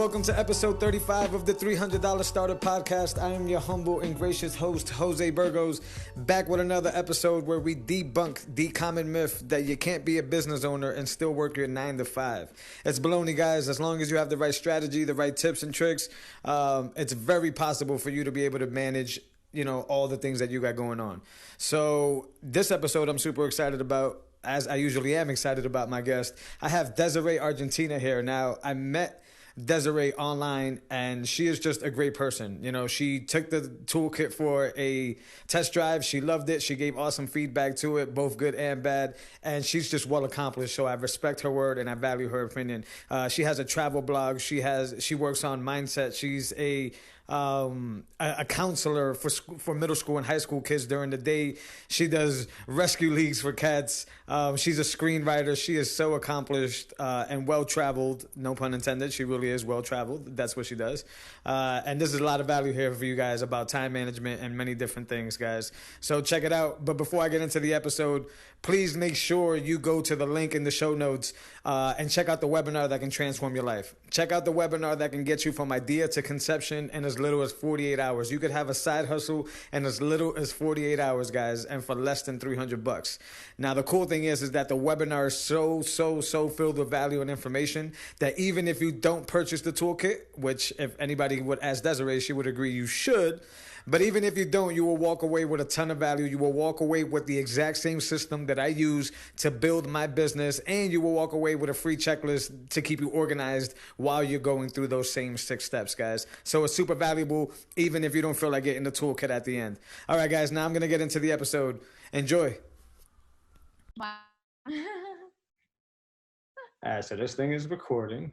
welcome to episode 35 of the $300 Starter Podcast. I am your humble and gracious host, Jose Burgos, back with another episode where we debunk the common myth that you can't be a business owner and still work your 9 to 5. It's baloney, guys. As long as you have the right strategy, the right tips and tricks, it's very possible for you to be able to manage all the things that you got going on. So this episode I'm super excited about, as I usually am excited about my guest. I have Desiree Argentina here. Now, I met Desiree online, and she is just a great person. She took the toolkit for a test drive. She loved it. She gave awesome feedback to it, both good and bad. And she's just well accomplished. So I respect her word and I value her opinion. She has a travel blog. She works on mindset. She's a counselor for middle school and high school kids during the day. She does rescue leagues for cats. She's a screenwriter. She is so accomplished and well-traveled. No pun intended. She really is well-traveled. That's what she does. And there's a lot of value here for you guys about time management and many different things, guys. So check it out. But before I get into the episode, please make sure you go to the link in the show notes and check out the webinar that can transform your life. Check out the webinar that can get you from idea to conception in as little as 48 hours. You could have a side hustle in as little as 48 hours, guys, and for less than $300. Now, the cool thing is that the webinar is so filled with value and information that even if you don't purchase the toolkit, which if anybody would ask Desiree, she would agree you should. But even if you don't, you will walk away with a ton of value. You will walk away with the exact same system that I use to build my business, and you will walk away with a free checklist to keep you organized while you're going through those same 6 steps, guys. So it's super valuable, even if you don't feel like getting the toolkit at the end. All right, guys, now I'm going to get into the episode. Enjoy. Wow. All right, so this thing is recording,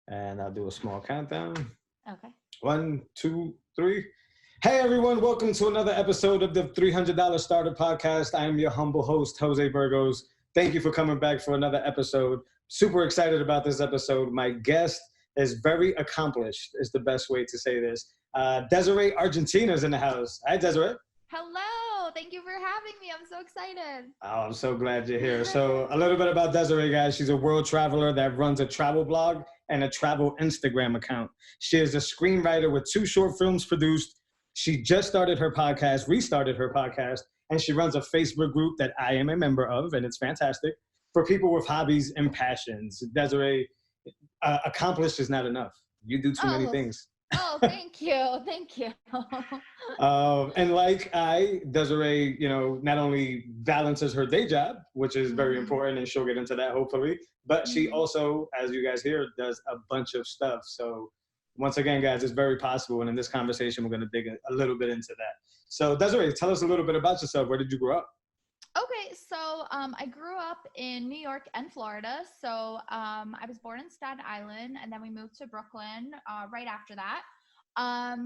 and I'll do a small countdown. Okay. 1, 2, 3. Hey everyone, welcome to another episode of the $300 Starter Podcast. I am your humble host, Jose Burgos. Thank you for coming back for another episode. Super excited about this episode. My guest is very accomplished, is the best way to say this. Desiree Argentina is in the house. Hi, Desiree. Hello. Thank you for having me. I'm so excited. Oh, I'm so glad you're here. So a little bit about Desiree, guys. She's a world traveler that runs a travel blog and a travel Instagram account. She is a screenwriter with 2 short films produced. She just restarted her podcast, and she runs a Facebook group that I am a member of, and it's fantastic, for people with hobbies and passions. Desiree, accomplished is not enough. You do too many things. Oh, thank you. Thank you. And like Desiree, not only balances her day job, which is very important, and she'll get into that hopefully, but she also, as you guys hear, does a bunch of stuff. So once again, guys, it's very possible. And in this conversation, we're going to dig a little bit into that. So Desiree, tell us a little bit about yourself. Where did you grow up? Okay, so I grew up in New York and Florida. So I was born in Staten Island, and then we moved to Brooklyn right after that.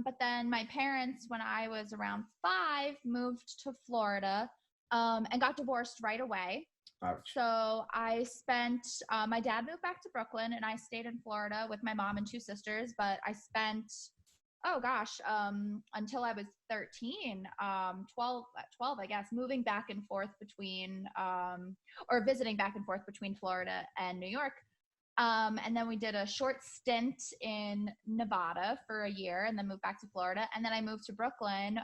But then my parents, when I was around 5, moved to Florida and got divorced right away. Ouch. So I spent, my dad moved back to Brooklyn, and I stayed in Florida with my mom and 2 sisters, but I spent, until I was 13, 12, I guess, moving back and forth between, or visiting back and forth between Florida and New York. And then we did a short stint in Nevada for a year and then moved back to Florida. And then I moved to Brooklyn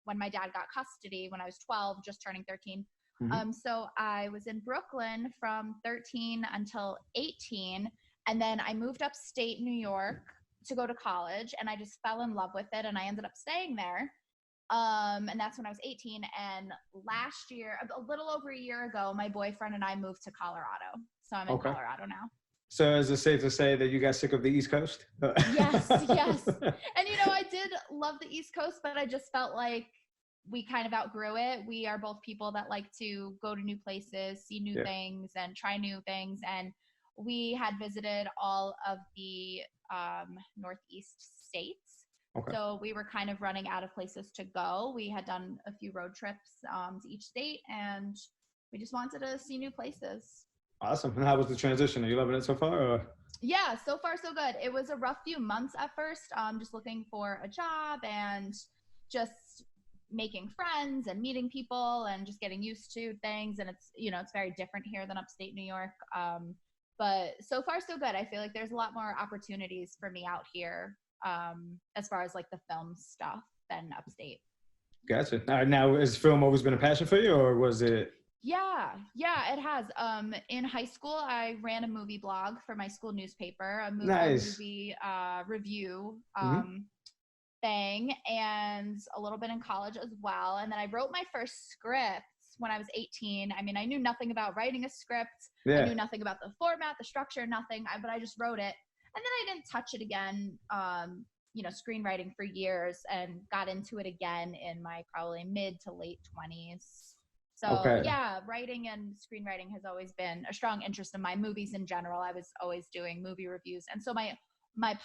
when my dad got custody when I was 12, just turning 13. So I was in Brooklyn from 13 until 18. And then I moved upstate New York to go to college, and I just fell in love with it, and I ended up staying there. And that's when I was 18. And last year, a little over a year ago, my boyfriend and I moved to Colorado. So I'm in Colorado now. So is it safe to say that you got sick of the East Coast? Yes. And I did love the East Coast, but I just felt like we kind of outgrew it. We are both people that like to go to new places, see new things, and try new things. And we had visited all of the Northeast states. So we were kind of running out of places to go. We had done a few road trips to each state, and we just wanted to see new places. Awesome. And how was the transition? Are you loving it so far? Or? Yeah, so far so good. It was a rough few months at first, just looking for a job and just making friends and meeting people and just getting used to things. And it's, it's very different here than upstate New York. but so far so good. I feel like there's a lot more opportunities for me out here, as far as like the film stuff than upstate. Gotcha. Now, has film always been a passion for you, or was it? Yeah, it has. In high school, I ran a movie blog for my school newspaper, a Nice. movie review Hmm. thing, and a little bit in college as well. And then I wrote my first script when I was 18. I mean, I knew nothing about writing a script. I Yeah. knew nothing about the format, the structure, nothing. But I just wrote it, and then I didn't touch it again. Screenwriting for years, and got into it again in my probably mid to late 20s. So Okay. yeah, writing and screenwriting has always been a strong interest in my movies in general. I was always doing movie reviews, and so my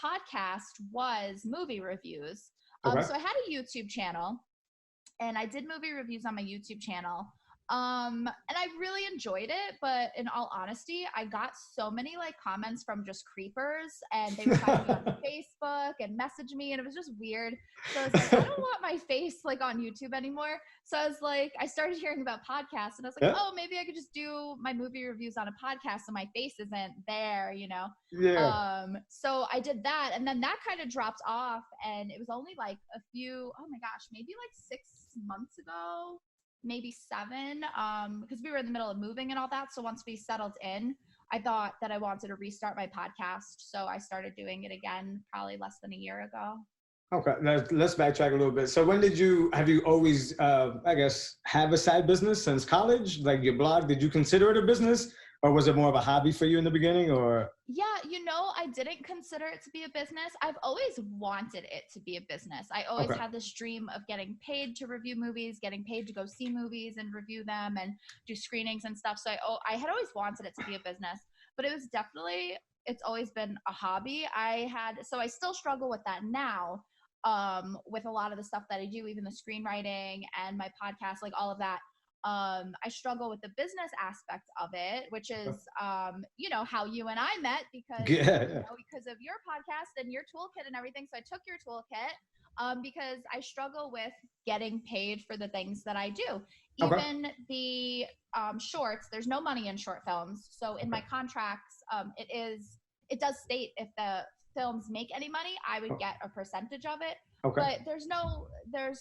podcast was movie reviews. Okay. So I had a YouTube channel, and I did movie reviews on my YouTube channel. And I really enjoyed it, but in all honesty, I got so many like comments from just creepers, and they would find me on Facebook and message me, and it was just weird. So I was like, I don't want my face like on YouTube anymore. So I was like, I started hearing about podcasts, and I was like, Yeah. oh, maybe I could just do my movie reviews on a podcast so my face isn't there. Yeah. So I did that, and then that kind of dropped off, and it was only like oh my gosh, maybe like 6 months ago, maybe 7, because we were in the middle of moving and all that. So once we settled in, I thought that I wanted to restart my podcast. So I started doing it again probably less than a year ago. Okay. Let's backtrack a little bit. So when have you always, I guess, have a side business since college? Like your blog, did you consider it a business, or was it more of a hobby for you in the beginning, or? Yeah, I didn't consider it to be a business. I've always wanted it to be a business. I always Okay. had this dream of getting paid to review movies, getting paid to go see movies and review them and do screenings and stuff. So I had always wanted it to be a business, but it's always been a hobby. So I still struggle with that now, with a lot of the stuff that I do, even the screenwriting and my podcast, like all of that. I struggle with the business aspect of it, which is, how you and I met Yeah. because of your podcast and your toolkit and everything. So I took your toolkit, because I struggle with getting paid for the things that I do. Okay. Even the shorts, there's no money in short films. So in my contracts, it does state if the films make any money, I would get a percentage of it. Okay. But there's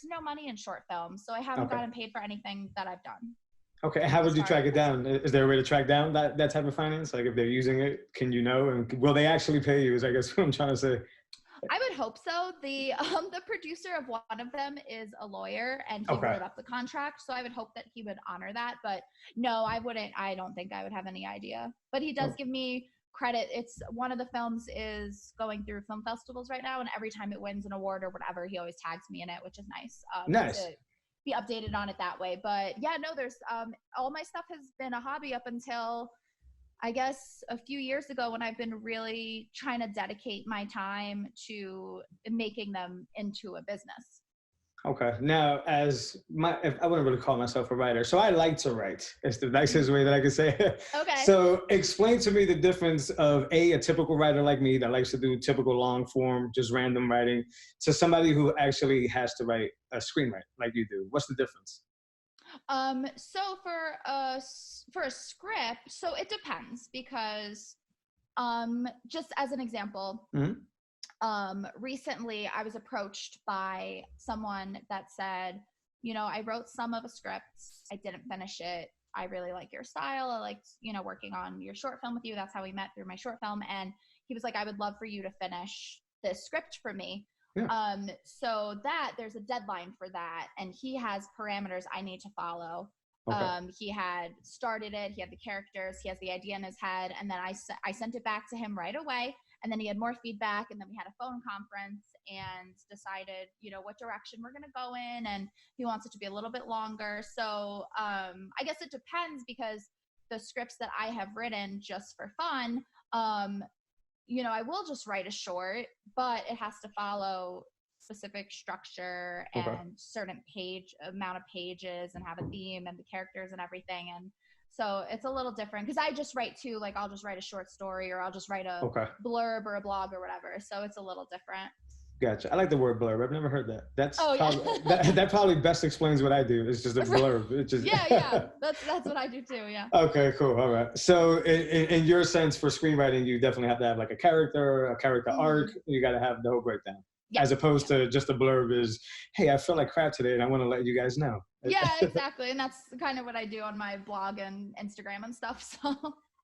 no money in short films, so I haven't gotten paid for anything that I've done. Okay. How As would you far as track it down? Is there a way to track down that type of finance? Like if they're using it, can you know, and will they actually pay you? Is I guess what I'm trying to say. I would hope so. The producer of one of them is a lawyer, and he Okay. wrote up the contract, so I would hope that he would honor that. But no, I wouldn't. I don't think I would have any idea. But he does give me credit. It's one of the films is going through film festivals right now, and every time it wins an award or whatever, he always tags me in it, which is nice. Nice. To be updated on it that way. But yeah, no, there's all my stuff has been a hobby up until I guess a few years ago, when I've been really trying to dedicate my time to making them into a business. Okay. Now, if I wouldn't really call myself a writer, so I like to write. It's the nicest way that I can say it. Okay. So, explain to me the difference of a typical writer like me that likes to do typical long form, just random writing, to somebody who actually has to write a screenwrite like you do. What's the difference? So for a script, so it depends because, just as an example, recently I was approached by someone that said, I wrote some of a script, I didn't finish it. I really like your style. I liked, working on your short film with you. That's how we met, through my short film. And he was like, I would love for you to finish this script for me. Yeah. So that there's a deadline for that, and he has parameters I need to follow. Okay. He had started it, he had the characters, he has the idea in his head, and then I sent it back to him right away, and then he had more feedback, and then we had a phone conference and decided, what direction we're going to go in, and he wants it to be a little bit longer. So I guess it depends, because the scripts that I have written just for fun, I will just write a short, but it has to follow specific structure and certain amount of pages, and have a theme and the characters and everything. And so it's a little different, because I just write too, like I'll just write a short story, or I'll just write a blurb or a blog or whatever. So it's a little different. Gotcha. I like the word blurb. I've never heard that. That's Oh yeah. probably that probably best explains what I do. It's just a blurb. It's just Yeah. That's what I do too. Yeah. okay, cool. All right. So, in your sense for screenwriting, you definitely have to have like a character arc. Hmm. You got to have the whole breakdown, Yeah. as opposed Yeah. to just a blurb is, "Hey, I feel like crap today, and I want to let you guys know." Yeah, exactly. And that's kind of what I do on my blog and Instagram and stuff. So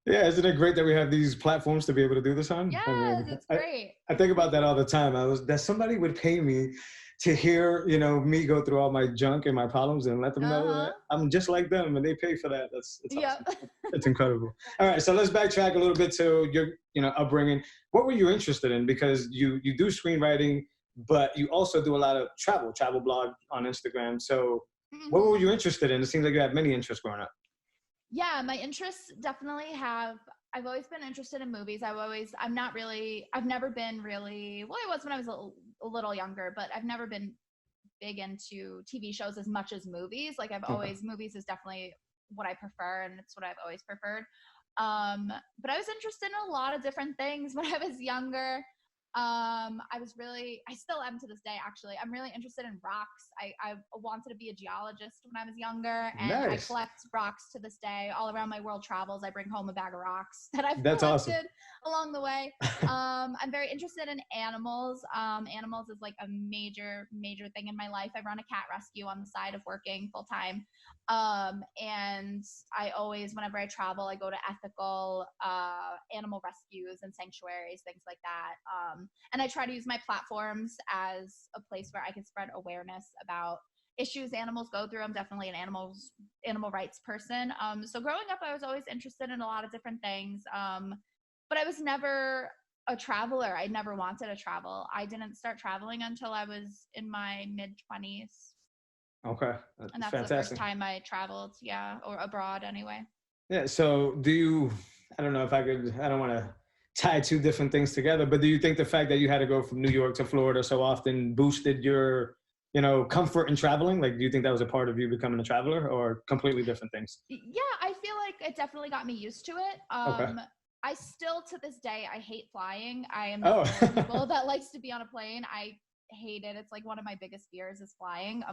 Yeah, isn't it great that we have these platforms to be able to do this on? I yes, mean, it's great. I think about that all the time. I was that somebody would pay me to hear, me go through all my junk and my problems and let them know that Uh-huh. I'm just like them and they pay for that. That's awesome. Yep. It's incredible. All right, so let's backtrack a little bit to your, upbringing. What were you interested in? Because you do screenwriting, but you also do a lot of travel blog on Instagram. So what were Hmm. you interested in? It seems like you had many interests growing up. Yeah, my interests definitely have. I've always been interested in movies. I've never been really, well, I was when I was a little younger, but I've never been big into TV shows as much as movies. Like Okay. movies is definitely what I prefer, and it's what I've always preferred. But I was interested in a lot of different things when I was younger. I still am to this day, actually. I'm really interested in rocks. I wanted to be a geologist when I was younger, and I Nice. collect rocks to this day. All around my world travels, I bring home a bag of rocks that I've That's awesome. collected along the way. I'm very interested in animals. Animals is like a major thing in my life. I run a cat rescue on the side of working full time. And I always, whenever I travel, I go to ethical animal rescues and sanctuaries, things like that. And I try to use my platforms as a place where I can spread awareness about issues animals go through. I'm definitely an animal rights person. So growing up, I was always interested in a lot of different things. But I was never a traveler. I never wanted to travel. I didn't start traveling until I was in my mid 20s, Okay, and that's that's the first fantastic. time I traveled, yeah, or abroad anyway. Yeah. So, do you? I don't know if I could. I don't want to tie two different things together, but do you think the fact that you had to go from New York to Florida so often boosted your, comfort in traveling? Like, do you think that was a part of you becoming a traveler, or completely different things? Yeah, I feel like it definitely got me used to it. Okay. I still, to this day, I hate flying. I am not Oh. one of those people that likes to be on a plane. I hate it. It's like one of my biggest fears is flying.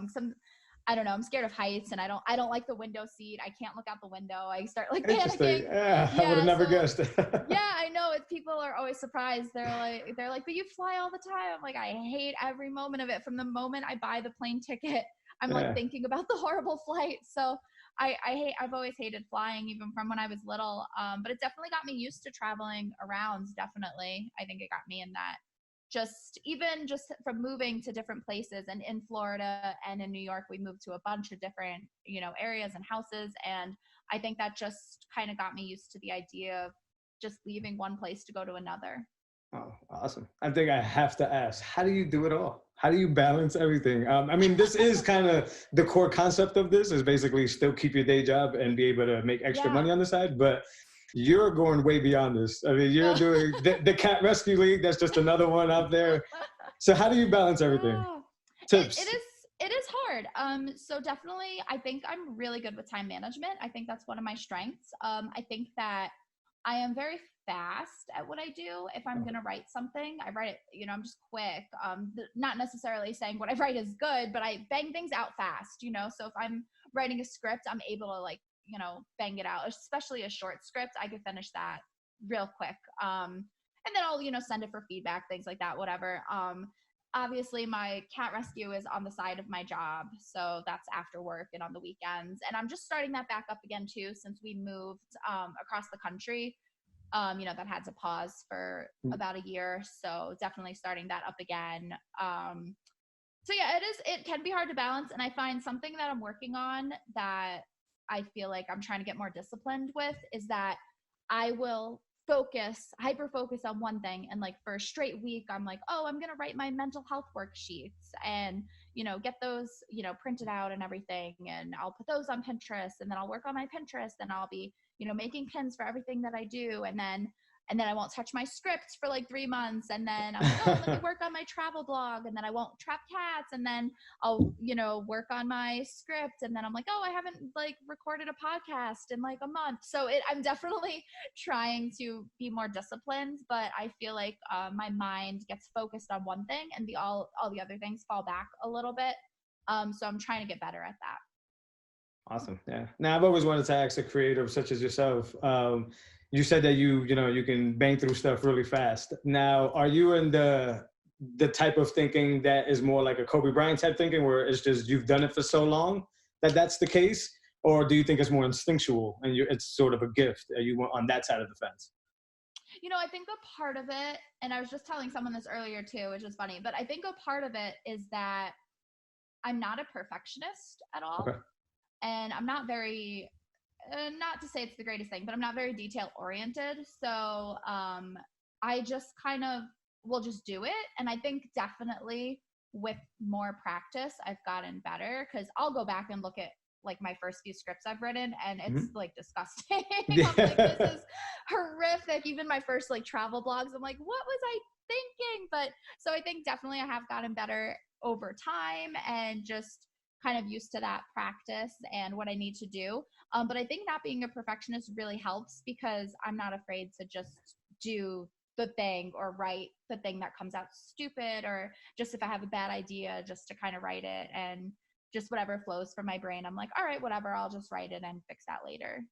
I don't know. I'm scared of heights, and I don't like the window seat. I can't look out the window. I start like Interesting. panicking. Yeah, I would have Yeah, never so guessed. yeah, I know. It's people are always surprised. They're like, but you fly all the time. I'm like, I hate every moment of it. From the moment I buy the plane ticket, I'm like Yeah. thinking about the horrible flight. So I've always hated flying, even from when I was little. But it definitely got me used to traveling around. Definitely, I think it got me in that. Just from moving to different places, and in Florida and in New York, we moved to a bunch of different areas and houses, and I think that just kind of got me used to the idea of just leaving one place to go to another. Oh, awesome. I think I have to ask, how do you do it all? How do you balance everything? I mean, this is kind of the core concept of this is basically still keep your day job and be able to make extra Yeah. money on the side, but you're going way beyond this. I mean, you're doing the Cat Rescue League. That's just another one out there. So how do you balance everything? Oh, it Tips. is it is hard. So definitely, I think I'm really good with time management. I think that's one of my strengths. I think that I am very fast at what I do. If I'm gonna write something, I write it. I'm just quick. Not necessarily saying what I write is good, but I bang things out fast. So if I'm writing a script, I'm able to bang it out. Especially a short script, I could finish that real quick. And then I'll send it for feedback, things like that, whatever. Obviously my cat rescue is on the side of my job, so that's after work and on the weekends, and I'm just starting that back up again too, since we moved across the country. That had to pause for about a year, so definitely starting that up again. So yeah, it can be hard to balance, and I find something that I'm working on that I feel like I'm trying to get more disciplined with is that I will hyper focus on one thing, and like for a straight week I'm like, oh, I'm going to write my mental health worksheets and get those printed out and everything, and I'll put those on Pinterest, and then I'll work on my Pinterest, and I'll be making pins for everything that I do, and then I won't touch my script for like 3 months, and then I'm like, oh, let me work on my travel blog, and then I won't trap cats, and then I'll, work on my script, and then I'm like, oh, I haven't like recorded a podcast in like a month. So I'm definitely trying to be more disciplined, but I feel like my mind gets focused on one thing, and all the other things fall back a little bit. So I'm trying to get better at that. Awesome. Yeah. Now I've always wanted to ask a creative such as yourself. You said that you can bang through stuff really fast. Now, are you in the type of thinking that is more like a Kobe Bryant type thinking, where it's just you've done it for so long that that's the case, or do you think it's more instinctual and it's sort of a gift? Are you on that side of the fence? I think a part of it, and I was just telling someone this earlier too, which is funny, but I think a part of it is that I'm not a perfectionist at all. Okay. And I'm not very, not to say it's the greatest thing, but I'm not very detail oriented. So I just kind of will just do it. And I think definitely with more practice, I've gotten better, because I'll go back and look at like my first few scripts I've written, and it's like disgusting. I'm like, this is horrific. Even my first like travel blogs, I'm like, what was I thinking? But so I think definitely I have gotten better over time, and just kind of used to that practice and what I need to do. But I think not being a perfectionist really helps, because I'm not afraid to just do the thing or write the thing that comes out stupid, or just if I have a bad idea, just to kind of write it, and just whatever flows from my brain. I'm like, all right, whatever, I'll just write it and fix that later.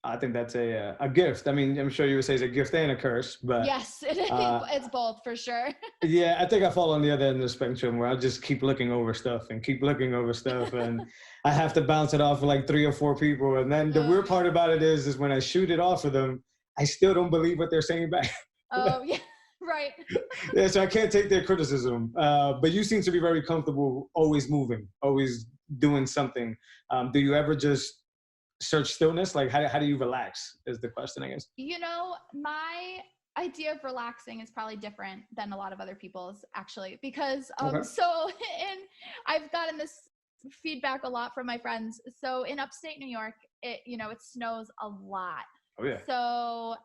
I think that's a gift. I mean, I'm sure you would say it's a gift and a curse, but yes, it's both for sure. yeah, I think I fall on the other end of the spectrum, where I just keep looking over stuff and keep looking over stuff, and I have to bounce it off of like 3 or 4 people. And then the weird part about it is when I shoot it off of them, I still don't believe what they're saying back. Oh yeah, right. Yeah, so I can't take their criticism. But you seem to be very comfortable, always moving, always doing something. Do you ever just search stillness? Like, how do you relax is the question, I guess. My idea of relaxing is probably different than a lot of other people's, actually, because Okay. I've gotten this feedback a lot from my friends. So in upstate New York, it snows a lot. Oh yeah. So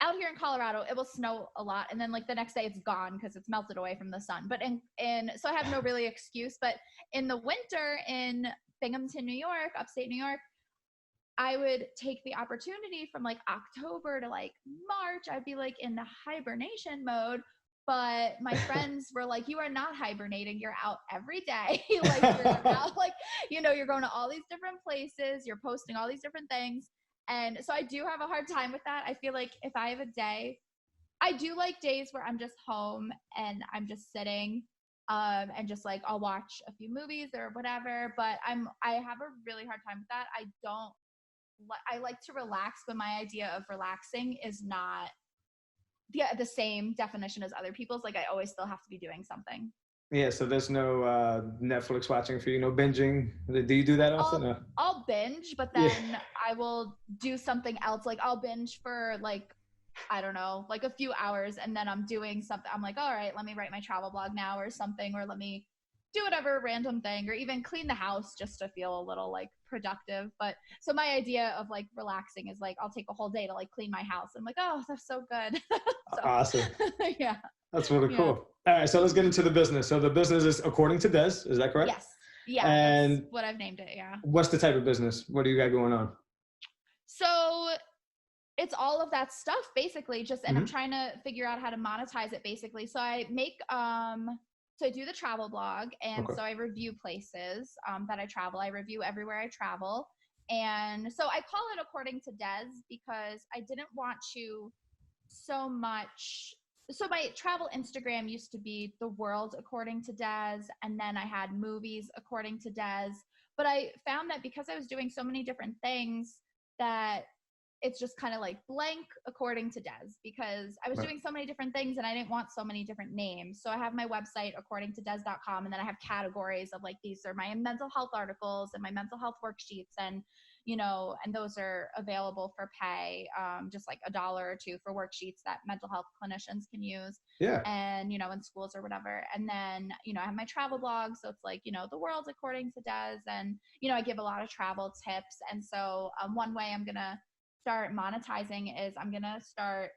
out here in Colorado, it will snow a lot, and then like the next day it's gone because it's melted away from the sun. But so I have no really excuse. But in the winter in Binghamton, New York, upstate New York, I would take the opportunity from like October to like March. I'd be like in the hibernation mode. But my friends were like, you are not hibernating. You're out every day. Like you're out, like, you're going to all these different places. You're posting all these different things. And so I do have a hard time with that. I feel like if I have a day, I do like days where I'm just home and I'm just sitting, and just like I'll watch a few movies or whatever. But I have a really hard time with that. I like to relax, but my idea of relaxing is not the same definition as other people's. Like I always still have to be doing something. Yeah, so there's no Netflix watching for you, no binging. Do you do that often? I'll binge, but Yeah. then I will do something else. Like I'll binge for like, I don't know, like a few hours, and then I'm doing something. I'm like, all right, let me write my travel blog now or something, or let me do whatever random thing, or even clean the house just to feel a little like productive. But so my idea of like relaxing is like I'll take a whole day to like clean my house. I'm like, oh, that's so good. So, Awesome. yeah. That's really cool. All right, so let's get into the business. So the business is according to Des, is that correct? Yes. Yeah, and that's what I've named it. Yeah. What's the type of business? What do you got going on? So it's all of that stuff basically, just, and I'm trying to figure out how to monetize it basically. So I make, so I do the travel blog, and so I review places that I travel. I review everywhere I travel. And so I call it according to Des, because I didn't want to so much. So my travel Instagram used to be the world according to Des, and then I had movies according to Des. But I found that because I was doing so many different things, that it's just kind of like blank according to Des, because I was doing so many different things and I didn't want so many different names. So I have my website according to des.com, and then I have categories of like, these are my mental health articles and my mental health worksheets, and and those are available for pay, just like $1 or $2 for worksheets that mental health clinicians can use. Yeah. And, in schools or whatever. And then, I have my travel blog. So it's like, the world according to Des. And, I give a lot of travel tips. And so one way I'm going to start monetizing is I'm going to start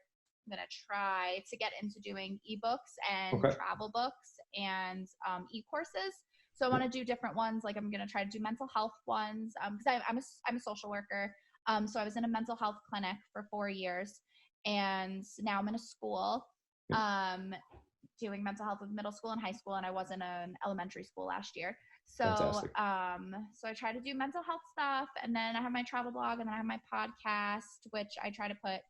going to try to get into doing ebooks and Okay. travel books and e-courses. So I want to do different ones. Like I'm going to try to do mental health ones because I'm a social worker. So I was in a mental health clinic for 4 years, and now I'm in a school doing mental health with middle school and high school, and I was in an elementary school last year. So Fantastic. so I try to do mental health stuff, and then I have my travel blog, and then I have my podcast, which I try to put,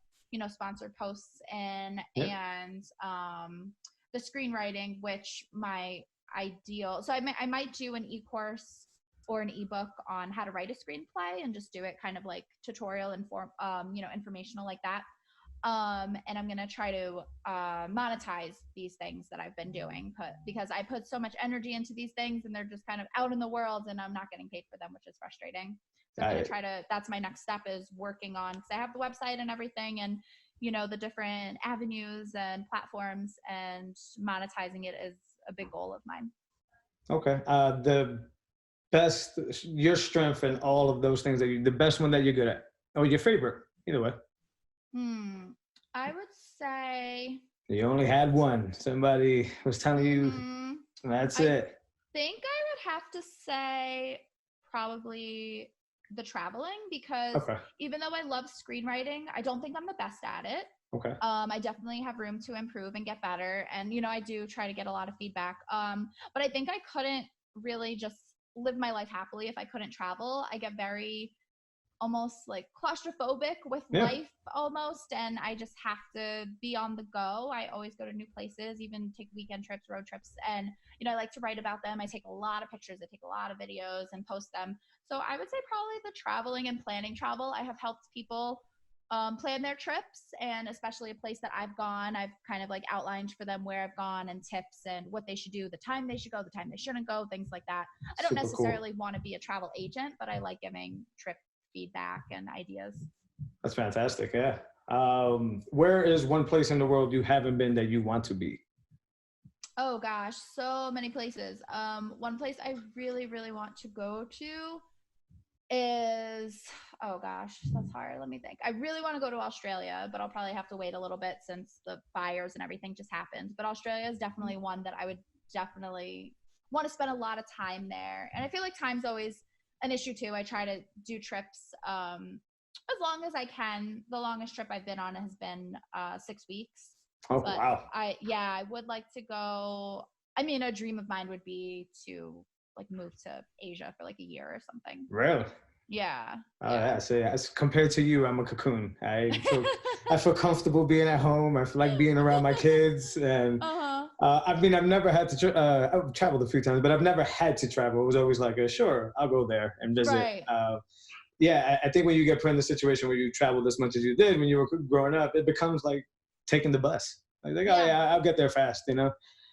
sponsored posts in, Yep. and the screenwriting, which my ideal. So I might do an e-course or an ebook on how to write a screenplay and just do it kind of like tutorial and informational like that. And I'm gonna try to monetize these things that I've been doing, because I put so much energy into these things, and they're just kind of out in the world, and I'm not getting paid for them, which is frustrating. So I'm gonna try to. That's my next step, is working on, because I have the website and everything, and the different avenues and platforms, and monetizing it is a big goal of mine. Okay. The best, your strength in all of those things the best one that you're good at, or your favorite, either way. I would say You only had one. Somebody was telling you that's I it. think I would have to say probably the traveling, because Okay. even though I love screenwriting, I don't think I'm the best at it. Okay. I definitely have room to improve and get better. And, I do try to get a lot of feedback. But I think I couldn't really just live my life happily if I couldn't travel. I get very almost like claustrophobic with life almost, and I just have to be on the go. I always go to new places, even take weekend trips, road trips, and I like to write about them. I take a lot of pictures, I take a lot of videos and post them. So I would say probably the traveling and planning travel. I have helped people plan their trips, and especially a place that I've gone, I've kind of like outlined for them where I've gone and tips and what they should do, the time they should go, the time they shouldn't go, things like that. I don't necessarily want to be a travel agent, but I like giving trip feedback and ideas. That's fantastic. Yeah. Where is one place in the world you haven't been that you want to be? Oh gosh, so many places. One place I really, really want to go to is, oh gosh, that's hard. Let me think. I really want to go to Australia, but I'll probably have to wait a little bit since the fires and everything just happened. But Australia is definitely one that I would definitely want to spend a lot of time there. And I feel like time's always an issue too. I try to do trips as long as I can. The longest trip I've been on has been 6 weeks. Oh, but wow. I would like to go. I mean, a dream of mine would be to like move to Asia for like a year or something. Really? Yeah. Yeah. So as compared to you, I'm a cocoon. I feel comfortable being at home. I feel like being around my kids, and I mean, I've never had to. I've traveled a few times, but I've never had to travel. It was always like, sure, I'll go there and visit. Right. Yeah, I think when you get put in the situation where you traveled as much as you did when you were growing up, it becomes like taking the bus. Like, oh yeah, I'll get there fast,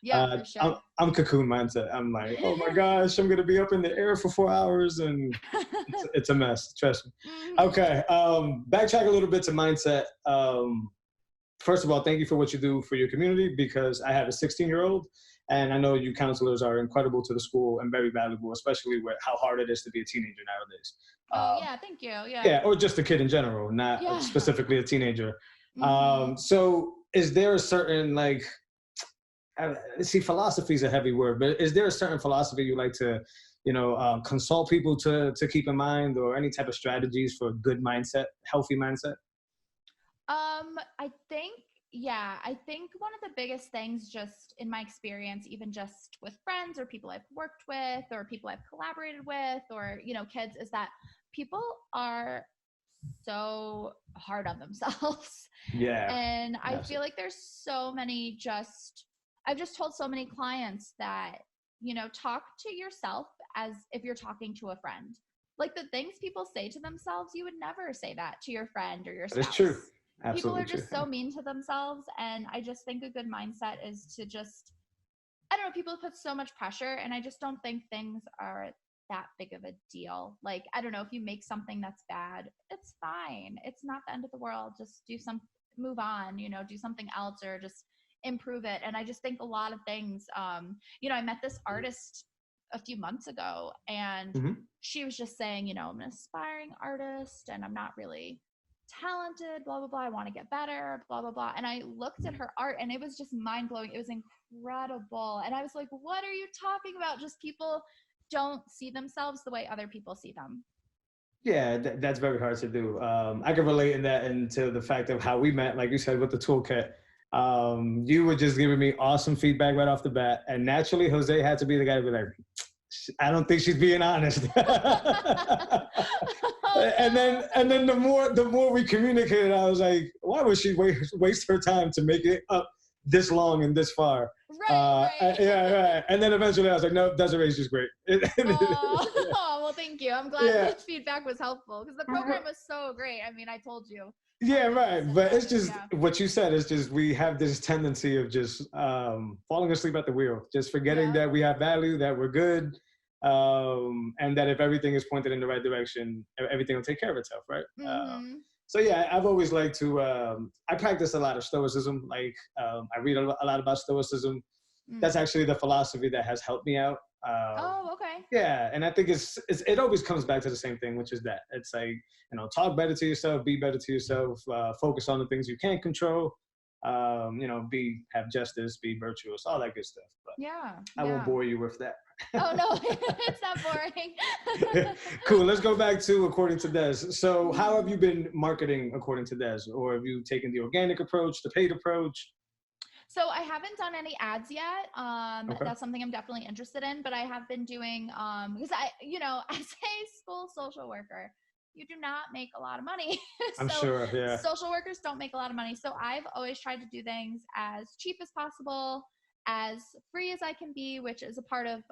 Yeah, for sure. I'm cocoon mindset. I'm like, oh my gosh, I'm gonna be up in the air for 4 hours, and it's a mess. Trust me. Okay, backtrack a little bit to mindset. First of all, thank you for what you do for your community, because I have a 16-year-old, and I know you counselors are incredible to the school and very valuable, especially with how hard it is to be a teenager nowadays. Yeah, thank you. Yeah, or just a kid in general, not specifically a teenager. So is there a certain see, philosophy is a heavy word, but is there a certain philosophy you like to, consult people to keep in mind, or any type of strategies for a good mindset, healthy mindset? I think one of the biggest things, just in my experience, even just with friends or people I've worked with or people I've collaborated with, or, kids, is that people are so hard on themselves. Yeah. And I feel like there's so many I've just told so many clients that, talk to yourself as if you're talking to a friend. Like the things people say to themselves, you would never say that to your friend or your spouse. That's true. Absolutely people are just true. so mean to themselves. And I just think a good mindset is to just, I don't know, people put so much pressure, and I just don't think things are that big of a deal. Like, I don't know, if you make something that's bad, it's fine. It's not the end of the world. Just move on, do something else, or just improve it. And I just think a lot of things, I met this artist a few months ago, and she was just saying, I'm an aspiring artist, and I'm not really talented, blah, blah, blah. I want to get better, blah, blah, blah. And I looked at her art and it was just mind blowing. It was incredible. And I was like, what are you talking about? Just people don't see themselves the way other people see them. Yeah, that's very hard to do. I can relate in that into the fact of how we met, like you said, with the toolkit. You were just giving me awesome feedback right off the bat, and naturally, Jose had to be the guy to be like, I don't think she's being honest. And then the more we communicated, I was like, why would she waste her time to make it up this long and this far? Right. Yeah, right. And then eventually I was like, no, Desiree's just great. Well, thank you. I'm glad that feedback was helpful because the program was so great. I mean, I told you. Yeah, right. But it's just what you said. It's just we have this tendency of just falling asleep at the wheel, just forgetting that we have value, that we're good, and that if everything is pointed in the right direction, everything will take care of itself, right? So yeah, I've always liked to. I practice a lot of stoicism. Like I read a lot about stoicism. That's actually the philosophy that has helped me out. Okay. Yeah, and I think it always comes back to the same thing, which is that it's like, talk better to yourself, be better to yourself, focus on the things you can't control, have justice, be virtuous, all that good stuff. But I won't bore you with that. Oh no, it's not boring. Cool. Let's go back to according to Des. So how have you been marketing according to Des, or have you taken the organic approach, the paid approach? So I haven't done any ads yet. That's something I'm definitely interested in, but I have been doing, because as a school social worker, you do not make a lot of money. I'm sure, yeah. Social workers don't make a lot of money. So I've always tried to do things as cheap as possible, as free as I can be, which is a part of,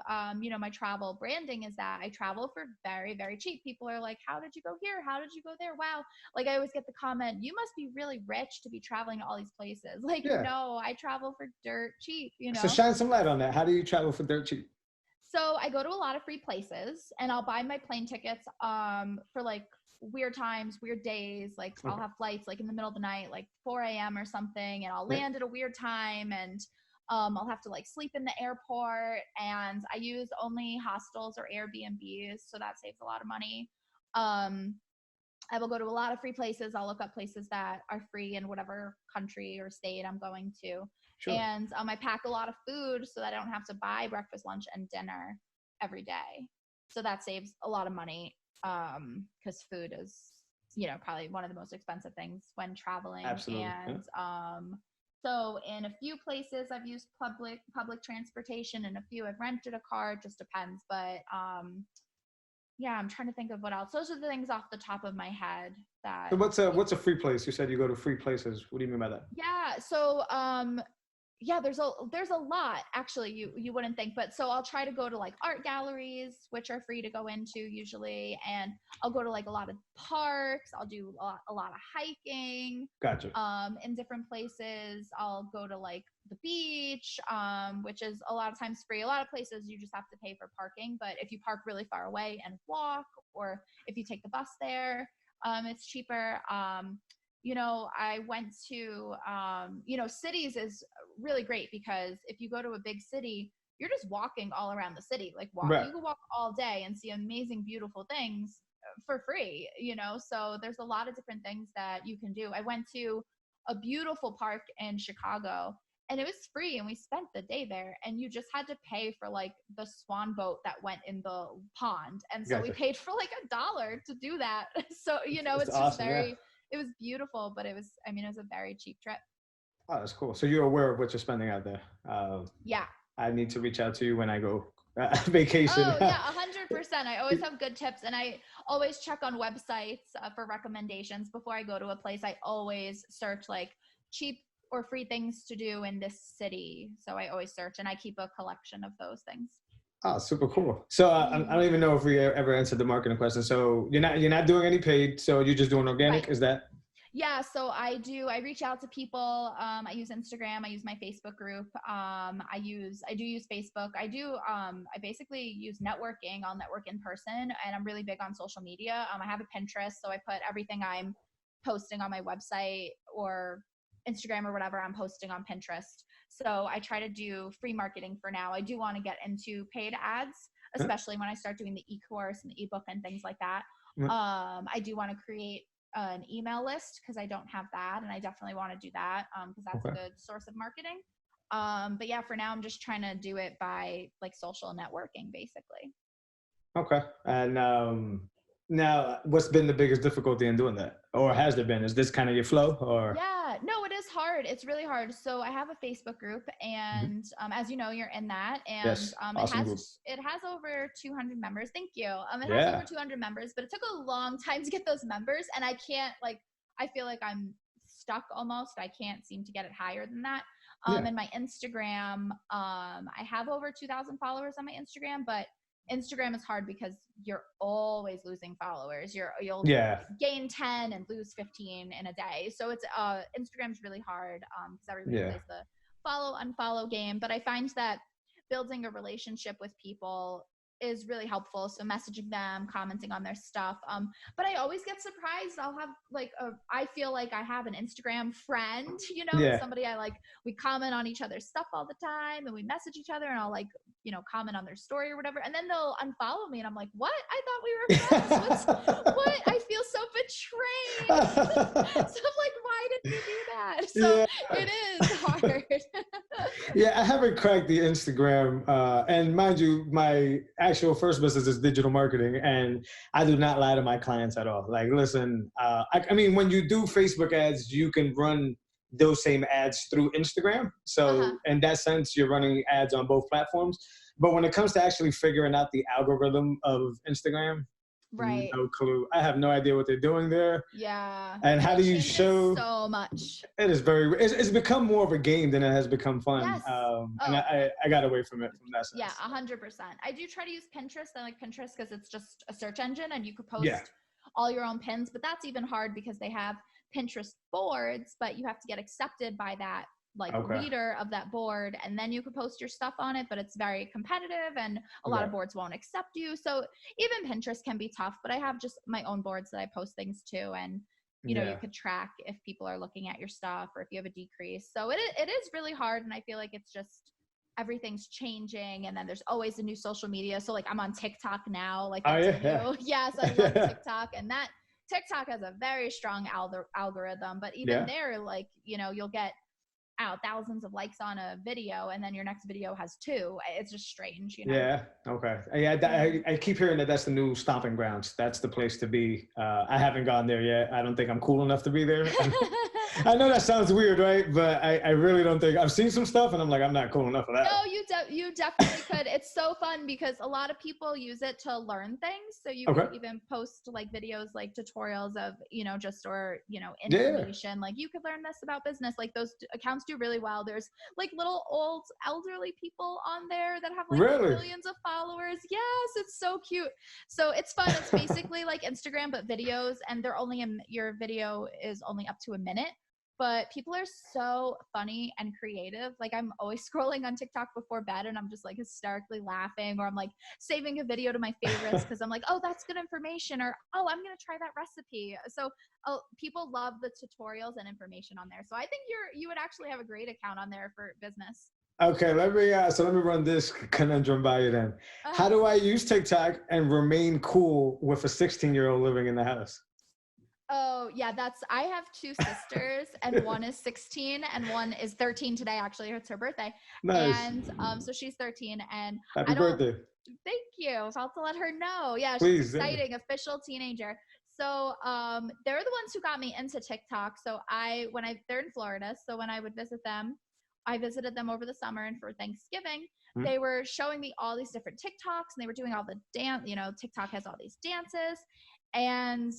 my travel branding, is that I travel for very, very cheap. People are like, how did you go here? How did you go there? Wow. Like I always get the comment, you must be really rich to be traveling to all these places. Like, no, I travel for dirt cheap, So shine some light on that. How do you travel for dirt cheap? So I go to a lot of free places and I'll buy my plane tickets, for like weird times, weird days. Like I'll have flights like in the middle of the night, like 4 a.m. or something, and I'll land at a weird time, and I'll have to like sleep in the airport, and I use only hostels or Airbnbs, so that saves a lot of money. I will go to a lot of free places. I'll look up places that are free in whatever country or state I'm going to. Sure. And I pack a lot of food so that I don't have to buy breakfast, lunch, and dinner every day. So that saves a lot of money, because food is, probably one of the most expensive things when traveling. Absolutely. And so in a few places I've used public transportation, and a few I've rented a car. It just depends. But I'm trying to think of what else. Those are the things off the top of my head. That. So what's a free place? You said you go to free places. What do you mean by that? Yeah. So there's a lot, actually, you wouldn't think, but so I'll try to go to like art galleries, which are free to go into usually, and I'll go to like a lot of parks. I'll do a lot of hiking. Gotcha. In different places. I'll go to like the beach, which is a lot of times free. A lot of places you just have to pay for parking, but if you park really far away and walk, or if you take the bus there, it's cheaper. I went to, cities is really great, because if you go to a big city, you're just walking all around the city. Like you can walk all day and see amazing, beautiful things for free, so there's a lot of different things that you can do. I went to a beautiful park in Chicago, and it was free, and we spent the day there, and you just had to pay for like the swan boat that went in the pond. And so we paid for like $1 to do that. So, it's awesome, just it was beautiful, but it was a very cheap trip. Oh, that's cool. So you're aware of what you're spending out there. Yeah. I need to reach out to you when I go vacation. Oh yeah, 100%. I always have good tips, and I always check on websites for recommendations before I go to a place. I always search like cheap or free things to do in this city. So I always search, and I keep a collection of those things. Oh, super cool. So I don't even know if we ever answered the marketing question. So you're not doing any paid, so you're just doing organic. Right. Is that? Yeah, so I reach out to people. I use Instagram. I use my Facebook group. I do use Facebook. I basically use networking. I'll network in person, and I'm really big on social media. I have a Pinterest, so I put everything I'm posting on my website or Instagram or whatever I'm posting on Pinterest. So I try to do free marketing for now. I do want to get into paid ads, especially when I start doing the e-course and the ebook and things like that. I do want to create an email list because I don't have that, and I definitely want to do that because that's a Okay. good source of marketing. But yeah, for now I'm just trying to do it by like social networking, basically. Okay. And now, what's been the biggest difficulty in doing that, or has there been? Is this kind of your flow, or? Yeah, no, it is hard. It's really hard. So I have a Facebook group, Mhm. and as you know, you're in that, and Yes. Awesome group. it has over 200 members. Thank you. It has over Yeah. 200 members, but it took a long time to get those members, and I can't like. I feel like I'm stuck almost. I can't seem to get it higher than that. Yeah. And my Instagram, I have over 2,000 followers on my Instagram, but Instagram is hard because you're always losing followers. You'll Yeah. gain 10 and lose 15 in a day. So it's Instagram's really hard because everybody Yeah. plays the follow unfollow game. But I find that building a relationship with people is really helpful. So messaging them, commenting on their stuff. But I always get surprised. I'll have like I feel like I have an Instagram friend, Yeah. somebody I like. We comment on each other's stuff all the time, and we message each other, and I'll like comment on their story or whatever, and then they'll unfollow me, and I'm like, what? I thought we were friends. What? I feel so betrayed. So I'm like, why did we do that? So Yeah. it is hard. Yeah, I haven't cracked the Instagram. And mind you, my actual first business is digital marketing, and I do not lie to my clients at all. Like, listen, I mean, when you do Facebook ads, you can run those same ads through Instagram. Uh-huh. So, in that sense, you're running ads on both platforms. But when it comes to actually figuring out the algorithm of Instagram, Right. no clue. I have no idea what they're doing there. Yeah. And And how it do you changes show? so much. It is it's become more of a game than it has become fun. Yes. And Oh, I got away from it from that yeah, sense. 100%. I do try to use Pinterest. I like Pinterest because it's just a search engine and you could Yeah. post all your own pins, but that's even hard because they have Pinterest boards, but you have to get accepted by that like Okay. leader of that board, and then you could post your stuff on it, but it's very competitive and a lot of Right. boards won't accept you. So even Pinterest can be tough, but I have just my own boards that I post things to, and you Yeah. could track if people are looking at your stuff or if you have a decrease. So it is really hard, and I feel like it's just everything's changing, and then there's always a new social media. So like I'm on TikTok now, like Oh that's yeah. new. Yes, I love TikTok, and that TikTok has a very strong algorithm, but even Yeah. there, like you'll get out thousands of likes on a video, and then your next video has two. It's just strange. Yeah. Okay. Yeah. I keep hearing that that's the new stomping grounds. That's the place to be. I haven't gone there yet. I don't think I'm cool enough to be there. I know that sounds weird, right? But I really don't think I've seen some stuff, and I'm like, I'm not cool enough for that. No, you definitely could. It's so fun because a lot of people use it to learn things. So you Okay. could even post like videos, like tutorials of, just or, Yeah. information. Like you could learn this about business. Like those accounts do really well. There's like little old elderly people on there that have like Really? millions of followers. Yes, it's so cute. So it's fun. It's basically like Instagram, but videos, and your video is only up to a minute. But people are so funny and creative. Like I'm always scrolling on TikTok before bed, and I'm just like hysterically laughing, or I'm like saving a video to my favorites because I'm like, oh, that's good information, or oh, I'm gonna try that recipe. So people love the tutorials and information on there. So I think you would actually have a great account on there for business. Okay, let me run this conundrum by you then. How do I use TikTok and remain cool with a 16-year-old living in the house? Oh, yeah, I have two sisters, and one is 16 and one is 13 today. Actually, it's her birthday. Nice. And so she's 13, and Happy birthday. thank you. So I'll have to let her know. Yeah, Please. she's exciting, official teenager. So they're the ones who got me into TikTok. So they're in Florida. So when I would visit them, I visited them over the summer, and for Thanksgiving, they were showing me all these different TikToks, and they were doing all the dance. TikTok has all these dances. And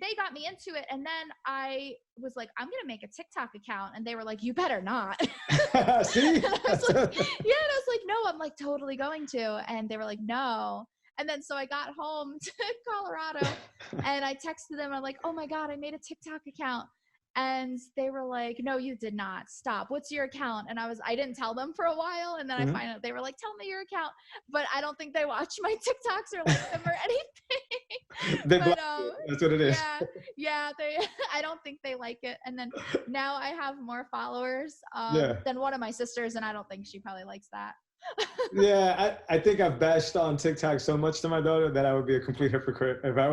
they got me into it, and then I was like, I'm gonna make a TikTok account, and they were like, you better not. See? And I was like, yeah, and I was like, no, I'm like totally going to. And they were like, no. And then so I got home to Colorado, and I texted them. I'm like, oh my god, I made a TikTok account. And they were like, no, you did not. Stop. What's your account? And I didn't tell them for a while. And then I find out they were like, tell me your account. But I don't think they watch my TikToks or like them or anything. That's what it is. Yeah. I don't think they like it. And then now I have more followers Yeah. than one of my sisters. And I don't think she probably likes that. Yeah, I think I've bashed on TikTok so much to my daughter that I would be a complete hypocrite if I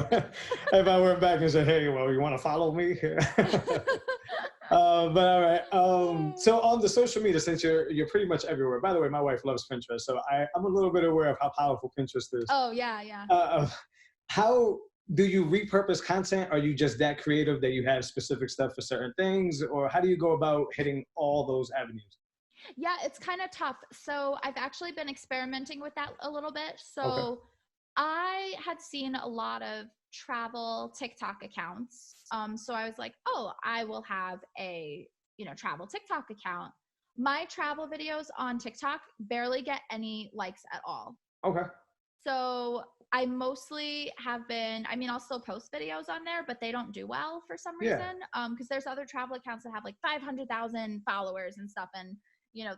if I went back and said, "Hey, well, you want to follow me?" But all right. So on the social media, since you're pretty much everywhere. By the way, my wife loves Pinterest, so I'm a little bit aware of how powerful Pinterest is. Oh yeah, yeah. Uh, how do you repurpose content? Are you just that creative that you have specific stuff for certain things, or how do you go about hitting all those avenues? Yeah, it's kind of tough. So I've actually been experimenting with that a little bit. Okay. So I had seen a lot of travel TikTok accounts. So I was like, oh, I will have a, travel TikTok account. My travel videos on TikTok barely get any likes at all. Okay. So I mostly have been, I mean, I'll still post videos on there, but they don't do well for some Yeah. reason. Because there's other travel accounts that have like 500,000 followers and stuff. And,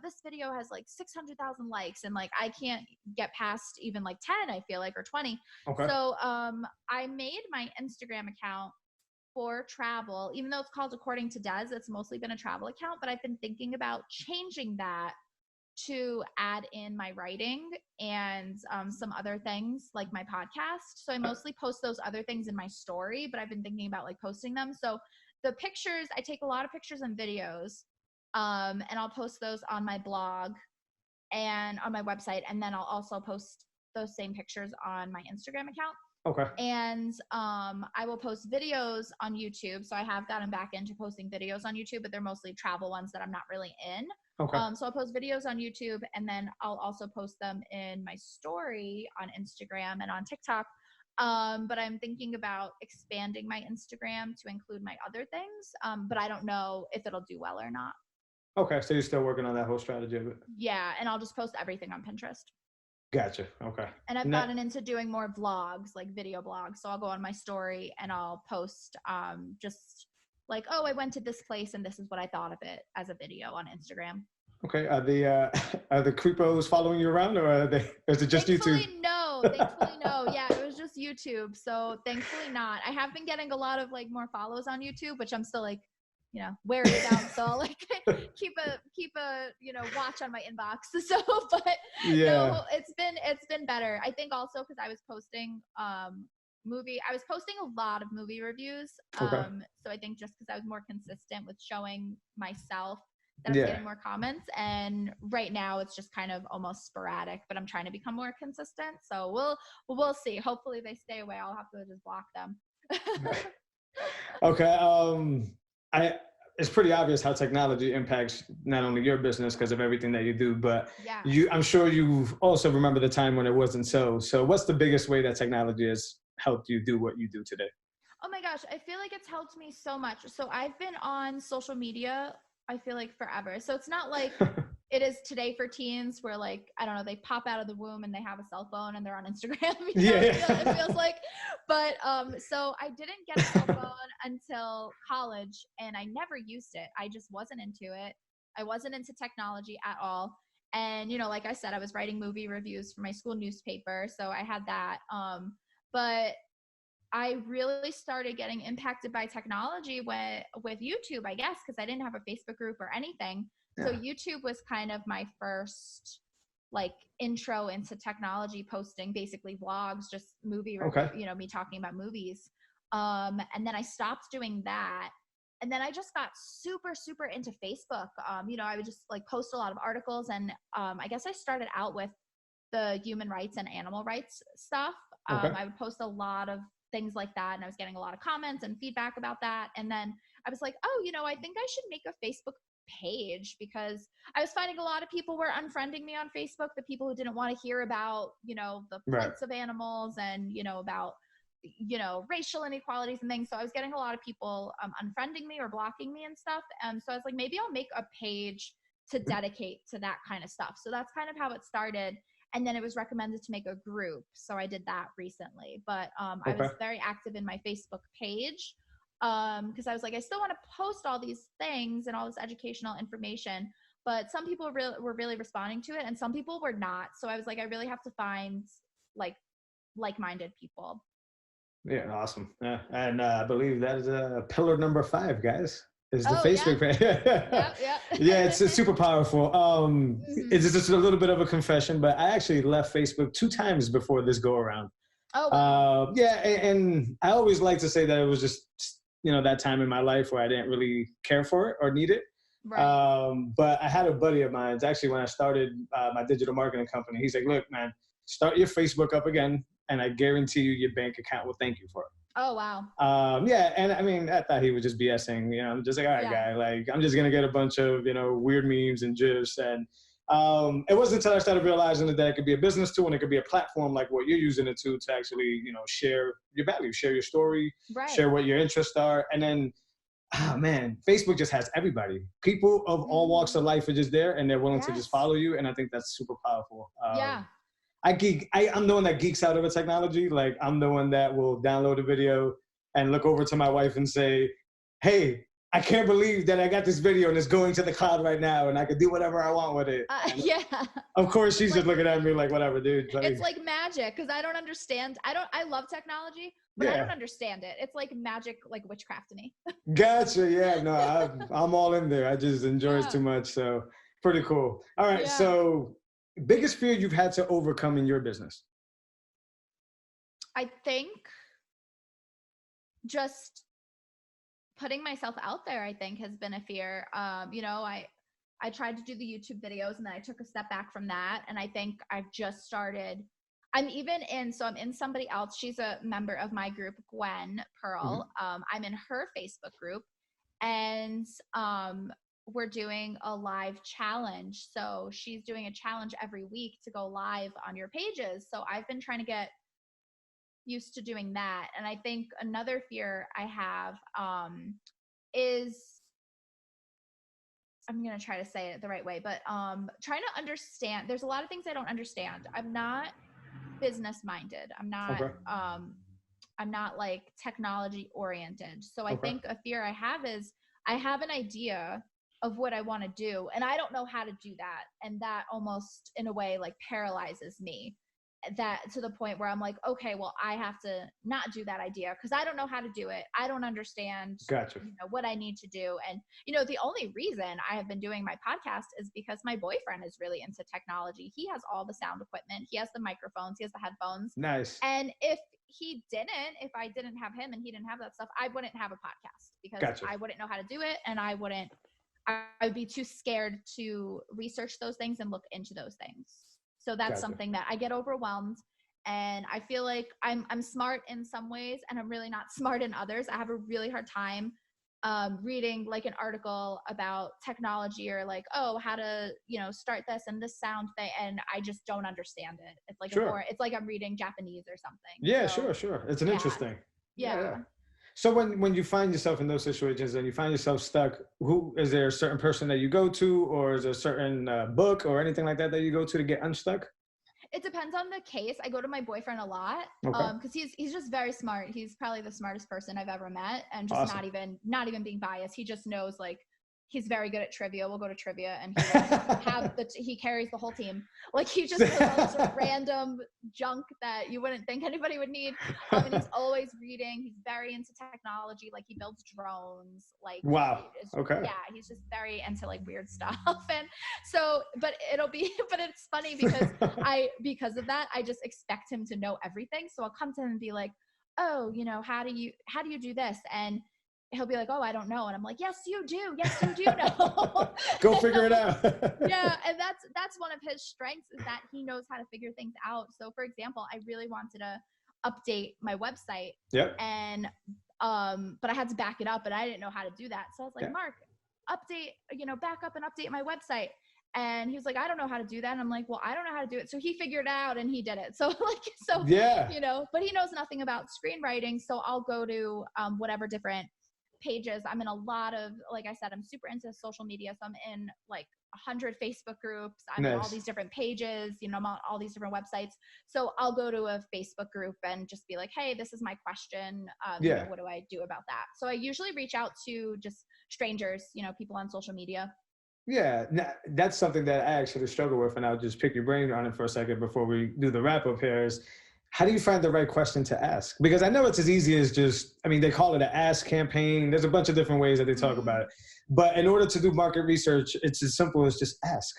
this video has like 600,000 likes, and like I can't get past even like 10, I feel like, or 20. Okay. So I made my Instagram account for travel, even though it's called According to Des, it's mostly been a travel account, but I've been thinking about changing that to add in my writing and some other things like my podcast. So I mostly post those other things in my story, but I've been thinking about like posting them. So the pictures, I take a lot of pictures and videos, and I'll post those on my blog and on my website. And then I'll also post those same pictures on my Instagram account. Okay. And I will post videos on YouTube. So I have gotten back into posting videos on YouTube, but they're mostly travel ones that I'm not really in. Okay. So I'll post videos on YouTube, and then I'll also post them in my story on Instagram and on TikTok. But I'm thinking about expanding my Instagram to include my other things. But I don't know if it'll do well or not. Okay. So you're still working on that whole strategy of it. Yeah, and I'll just post everything on Pinterest. Gotcha. Okay. And I've Now, gotten into doing more vlogs, like video blogs. So I'll go on my story and I'll post just like, oh, I went to this place and this is what I thought of it as a video on Instagram. okay. Are the are the creepos following you around, or is it just YouTube? Thankfully, no. Thankfully, no. Yeah, it was just YouTube. So thankfully not. I have been getting a lot of like more follows on YouTube, which I'm still like, wary about. So I'll like keep a watch on my inbox. So, but Yeah. no, it's been better. I think also because I was posting I was posting a lot of movie reviews. Okay. So I think just because I was more consistent with showing myself, that I was Yeah. getting more comments. And right now it's just kind of almost sporadic, but I'm trying to become more consistent. So we'll see. Hopefully they stay away. I'll have to just block them. Okay. I it's pretty obvious how technology impacts not only your business because of everything that you do, but Yeah. I'm sure you also remember the time when it wasn't so. So what's the biggest way that technology has helped you do what you do today? Oh my gosh, I feel like it's helped me so much. So I've been on social media, I feel like forever. So it's not like it is today for teens where like, I don't know, they pop out of the womb and they have a cell phone and they're on Instagram, it Yeah. feels like. But so I didn't get a cell phone until college and I never used it. I just wasn't into it. I wasn't into technology at all. And like I said, I was writing movie reviews for my school newspaper, so I had that. But I really started getting impacted by technology with YouTube, I guess, because I didn't have a Facebook group or anything. So Yeah. YouTube was kind of my first like intro into technology posting, basically vlogs, just movie review, Okay. me talking about movies. And then I stopped doing that. And then I just got super, super into Facebook. I would just like post a lot of articles. And I guess I started out with the human rights and animal rights stuff. Okay. I would post a lot of things like that, and I was getting a lot of comments and feedback about that. And then I was like, oh, I think I should make a Facebook page, because I was finding a lot of people were unfriending me on Facebook, the people who didn't want to hear about, the Right. plights of animals and, about racial inequalities and things. So I was getting a lot of people unfriending me or blocking me and stuff. So I was like, maybe I'll make a page to dedicate to that kind of stuff. So that's kind of how it started. And then it was recommended to make a group, so I did that recently. But I was Okay. very active in my Facebook page, because I was like, I still want to post all these things and all this educational information, but some people were really responding to it and some people were not. So I was like, I really have to find like like-minded people. Yeah. Awesome. Yeah. And I believe that is pillar number 5, guys. is the Oh yeah. Facebook page. Yep. Yeah, Yep. it's super powerful. Hmm. It's just a little bit of a confession, but I actually left Facebook 2 times before this go around. Oh wow. Yeah, and I always like to say that it was just that time in my life where I didn't really care for it or need it. Right. But I had a buddy of mine. It's actually when I started my digital marketing company. He's like, "Look, man, start your Facebook up again, and I guarantee you your bank account will thank you for it." Oh wow. Yeah, and I mean, I thought he was just BSing. I'm just like, all right, Yeah. guy, like, I'm just gonna get a bunch of weird memes and gifs, and it wasn't until I started realizing that it could be a business tool and it could be a platform like what you're using it to actually, share your value, share your story, Right. share what your interests are, and then, oh man, Facebook just has everybody. People of all walks Hmm. of life are just there, and they're willing to just Yes. follow you, and I think that's super powerful. Yeah. I'm the one that geeks out over technology. Like I'm the one that will download a video and look over to my wife and say, "Hey, I can't believe that I got this video and it's going to the cloud right now, and I can do whatever I want with it." And Yeah. of course, It's she's like just looking at me like, "Whatever, dude." it's Like, like magic because I don't understand. I love technology, but I don't yeah, understand it. It's like magic, like witchcraft to me. gotcha. Yeah, no, I'm all in there. I just enjoy it Yeah. too much. So pretty cool. All right, Yeah. so biggest fear you've had to overcome in your business? I think just putting myself out there, I think, has been a fear. I tried to do the YouTube videos and then I took a step back from that. And I think I've just started. I'm in somebody else. She's a member of my group, Gwen Mhm. Pearl. I'm in her Facebook group, and we're doing a live challenge. So she's doing a challenge every week to go live on your pages. So I've been trying to get used to doing that. And I think another fear I have is, I'm going to try to say it the right way, but trying to understand. There's a lot of things I don't understand. I'm not business minded. Okay. I'm not like technology oriented. So I Okay. think a fear I have is I have an idea of what I want to do and I don't know how to do that. And that almost in a way like paralyzes me, that to the point where I'm like, okay, well, I have to not do that idea because I don't know how to do it. I don't understand, Gotcha. what I need to do. And, the only reason I have been doing my podcast is because my boyfriend is really into technology. He has all the sound equipment, he has the microphones, he has the headphones. Nice. And if I didn't have him and he didn't have that stuff, I wouldn't have a podcast because Gotcha. I wouldn't know how to do it. And I would be too scared to research those things and look into those things. So that's Gotcha. something that I get overwhelmed, and I feel like I'm smart in some ways and I'm really not smart in others. I have a really hard time reading like an article about technology or like, oh, how to start this and this sound thing, and I just don't understand it. It's like Sure. it's like I'm reading Japanese or something. Yeah, So sure, sure. It's an yeah, interesting. Yeah, yeah. yeah. So when you find yourself in those situations and you find yourself stuck, who is there a certain person that you go to, or is there a certain book or anything like that that you go to get unstuck? It depends on the case. I go to my boyfriend a lot Okay. because he's just very smart. He's probably the smartest person I've ever met, and just Awesome. not even being biased. He just knows like he's very good at trivia. We'll go to trivia, and he will just he carries the whole team. Like he just knows all this sort of random junk that you wouldn't think anybody would need. And he's always reading. He's very into technology. Like he builds drones. Like Wow. Okay. yeah, he's just very into like weird stuff. And so, but but it's funny because of that, I just expect him to know everything. So I'll come to him and be like, oh, how do you do this? And he'll be like, oh, I don't know. And I'm like, yes, you do. Yes, you do know. Go figure it out. Yeah. And that's one of his strengths, is that he knows how to figure things out. So for example, I really wanted to update my website, Yep. and but I had to back it up and I didn't know how to do that. So I was like, Yeah. Mark, back up and update my website. And he was like, I don't know how to do that. And I'm like, well, I don't know how to do it. So he figured it out and he did it. So Yeah. but he knows nothing about screenwriting. So I'll go to whatever different pages. I'm in a lot of, like I said, I'm super into social media. So I'm in like 100 Facebook groups. I'm in all Nice. these different pages, I'm on all these different websites. So I'll go to a Facebook group and just be like, hey, this is my question. Yeah. What do I do about that? So I usually reach out to just strangers, people on social media. Yeah, that's something that I actually struggle with, and I'll just pick your brain on it for a second before we do the wrap up here. Is how do you find the right question to ask? Because I know it's as easy as just, I mean, they call it an ask campaign. There's a bunch of different ways that they talk about it. But in order to do market research, it's as simple as just ask.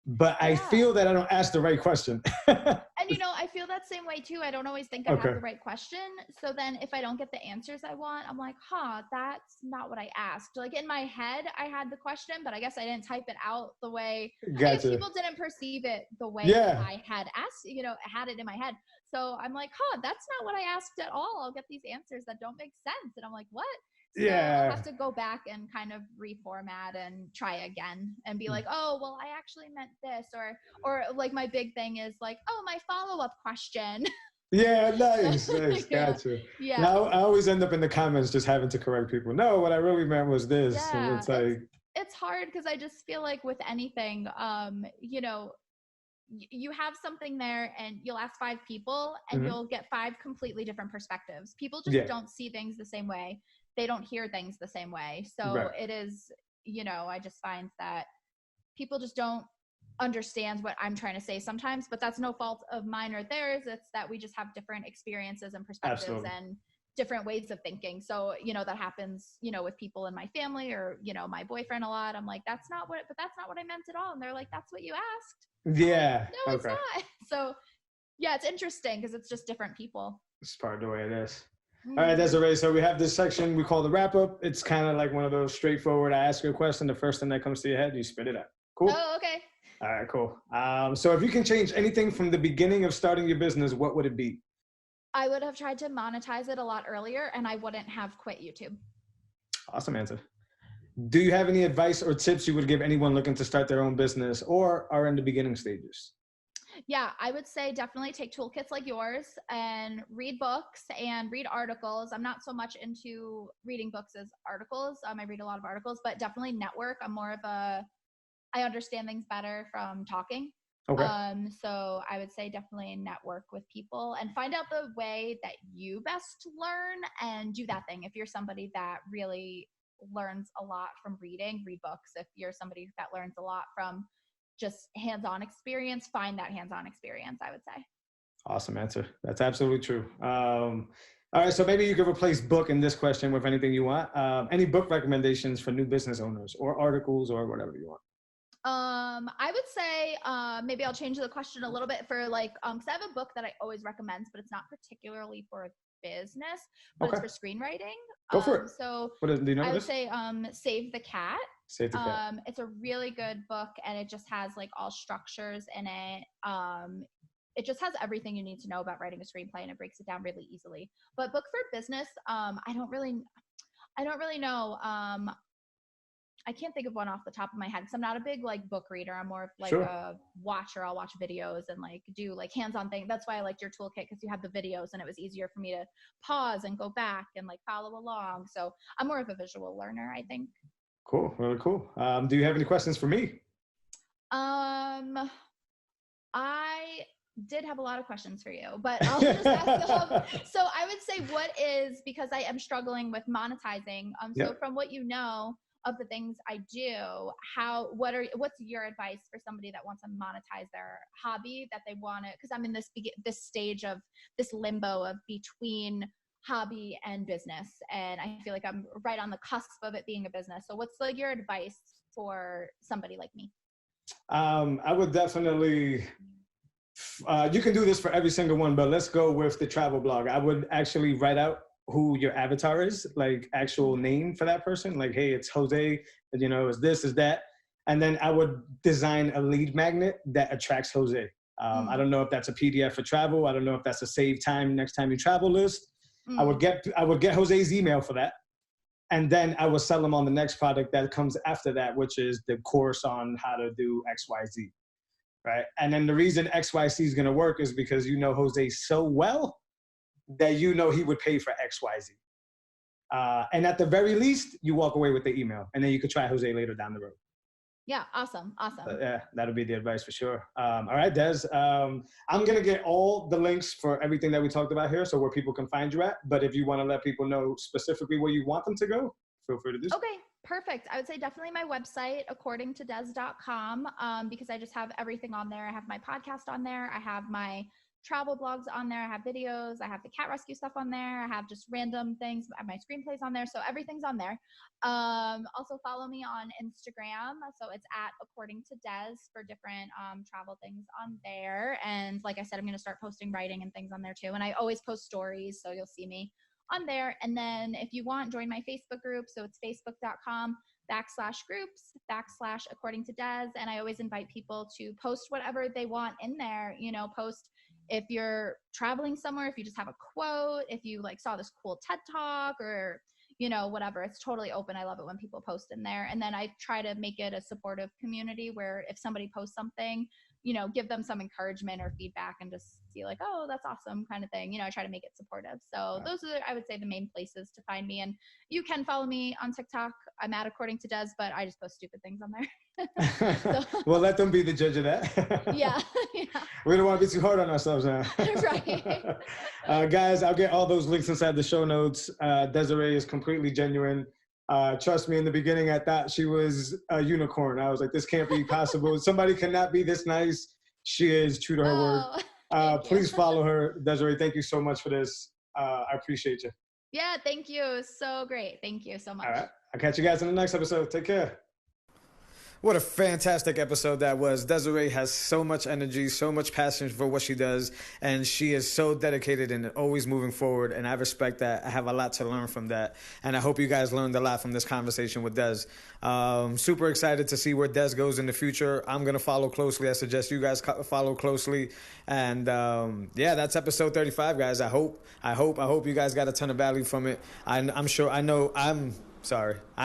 But I Yeah. feel that I don't ask the right question. And I feel that same way too. I don't always think I have Okay. the right question. So then if I don't get the answers I want, I'm like, that's not what I asked. Like in my head, I had the question, but I guess I didn't type it out the way, I guess Gotcha. people didn't perceive it the way that Yeah. I had asked, had it in my head. So I'm like, that's not what I asked at all. I'll get these answers that don't make sense. And I'm like, what? So I'll have Yeah. to go back and kind of reformat and try again and be like, oh, well, I actually meant this. Or like my big thing is like, oh, my follow-up question. Yeah, So, nice, nice, yeah. gotcha. And Yeah. I always end up in the comments just having to correct people. No, what I really meant was this, and Yeah. it's like, It's hard because I just feel like with anything, you have something there and you'll ask 5 people and mhm. you'll get 5 completely different perspectives. People just Yeah, don't see things the same way. They don't hear things the same way. So right, it is, I just find that people just don't understand what I'm trying to say sometimes, but that's no fault of mine or theirs. It's that we just have different experiences and perspectives absolutely. and different ways of thinking. So, that happens, with people in my family or, my boyfriend a lot. I'm like, that's not what I meant at all. And they're like, that's what you asked. I'm like, Yeah, no, it's okay. not. So yeah, it's interesting because it's just different people. It's part of the way it is. All right, Mm-hmm. Desiree. So we have this section we call the wrap up. It's kind of like one of those straightforward. I ask you a question. The first thing that comes to your head, you spit it out. Cool. Oh, okay. All right, cool. So if you can change anything from the beginning of starting your business, what would it be? I would have tried to monetize it a lot earlier and I wouldn't have quit YouTube. Awesome answer. Do you have any advice or tips you would give anyone looking to start their own business or are in the beginning stages? Yeah, I would say definitely take toolkits like yours and read books and read articles. I'm not so much into reading books as articles. I read a lot of articles, but definitely network. I understand things better from talking. Okay. So I would say definitely network with people and find out the way that you best learn and do that thing. If you're somebody that really learns a lot from reading, read books. If you're somebody that learns a lot from just hands-on experience, find that hands-on experience, I would say. Awesome answer. That's absolutely true. All right, so maybe you could replace book in this question with anything you want. Any book recommendations for new business owners or articles or whatever you want? I would say maybe I'll change the question a little bit for like because I have a book that I always recommend, but it's not particularly for a business, but it's Okay, for screenwriting. go for it. So What is, do you know I what would it is? say Save the Cat. Save the cat. It's a really good book and it just has like all structures in it. It just has everything you need to know about writing a screenplay and it breaks it down really easily. But book for business, I don't really know. I can't think of one off the top of my head because I'm not a big like book reader. I'm more of like Sure. a watcher. I'll watch videos and like do like hands-on things. That's why I liked your toolkit because you had the videos and it was easier for me to pause and go back and like follow along. So I'm more of a visual learner, I think. Cool. Really cool. Do you have any questions for me? Um, I did have a lot of questions for you, but I'll just ask them. So I would say what is, because I am struggling with monetizing. So Yep. from what you know of the things I do, what's your advice for somebody that wants to monetize their hobby that they want to, because I'm in this stage of this limbo of between hobby and business. And I feel like I'm right on the cusp of it being a business. So what's like your advice for somebody like me? I would definitely, you can do this for every single one, but let's go with the travel blog. I would actually write out who your avatar is, like actual name for that person. Like, hey, it's Jose, is this, is that. And then I would design a lead magnet that attracts Jose. I don't know if that's a PDF for travel. I don't know if that's a save time next time you travel list. I would get Jose's email for that. And then I would sell them on the next product that comes after that, which is the course on how to do XYZ. Right. And then the reason XYZ is going to work is because you know Jose so well that he would pay for XYZ. And at the very least, you walk away with the email and then you could try Jose later down the road. Yeah, awesome. But yeah, that'll be the advice for sure. All right, Des. I'm going to get all the links for everything that we talked about here, so where people can find you at. But if you want to let people know specifically where you want them to go, feel free to do so. Okay, perfect. I would say definitely my website, accordingtodes.com, because I just have everything on there. I have my podcast on there. I have my travel blogs on there. I have videos. I have the cat rescue stuff on there. I have just random things. I have my screenplays on there. So everything's on there. Also follow me on Instagram. So it's at According to Des for different travel things on there. And like I said, I'm going to start posting writing and things on there too. And I always post stories, so you'll see me on there. And then if you want, join my Facebook group. So it's facebook.com/groups/ According to Des. And I always invite people to post whatever they want in there. You know, post if you're traveling somewhere, if you just have a quote, if you like saw this cool TED talk, or you know, whatever. It's totally open. I love it when people post in there. And then I try to make it a supportive community where if somebody posts something, you know, give them some encouragement or feedback and just see like, oh, that's awesome kind of thing. You know, I try to make it supportive. So those are, I would say, the main places to find me. And you can follow me on TikTok. I'm at According to Des, but I just post stupid things on there. Well, let them be the judge of that. Yeah. We don't want to be too hard on ourselves now. Right. Guys, I'll get all those links inside the show notes. Desiree is completely genuine. Trust me, in the beginning, I thought she was a unicorn. I was like, this can't be possible. Somebody cannot be this nice. She is true to her word. Please follow her. Desiree, thank you so much for this. I appreciate you. Yeah, thank you. So great. Thank you so much. All right. I'll catch you guys in the next episode. Take care. What a fantastic episode that was. Desiree has so much energy, so much passion for what she does, and she is so dedicated and always moving forward, and I respect that. I have a lot to learn from that, and I hope you guys learned a lot from this conversation with Des. Super excited to see where Des goes in the future. I'm going to follow closely. I suggest you guys follow closely, and yeah, that's episode 35, guys. I hope you guys got a ton of value from it. I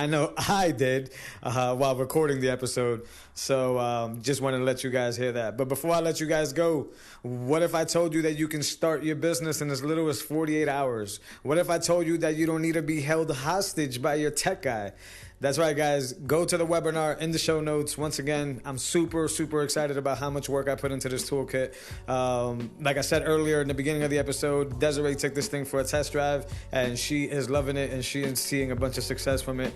know I did while recording the episode. So just wanted to let you guys hear that. But before I let you guys go, what if I told you that you can start your business in as little as 48 hours? What if I told you that you don't need to be held hostage by your tech guy? That's right, guys. Go to the webinar in the show notes. Once again, I'm super, super excited about how much work I put into this toolkit. Like I said earlier in the beginning of the episode, Desiree took this thing for a test drive, and she is loving it, and she is seeing a bunch of success from it.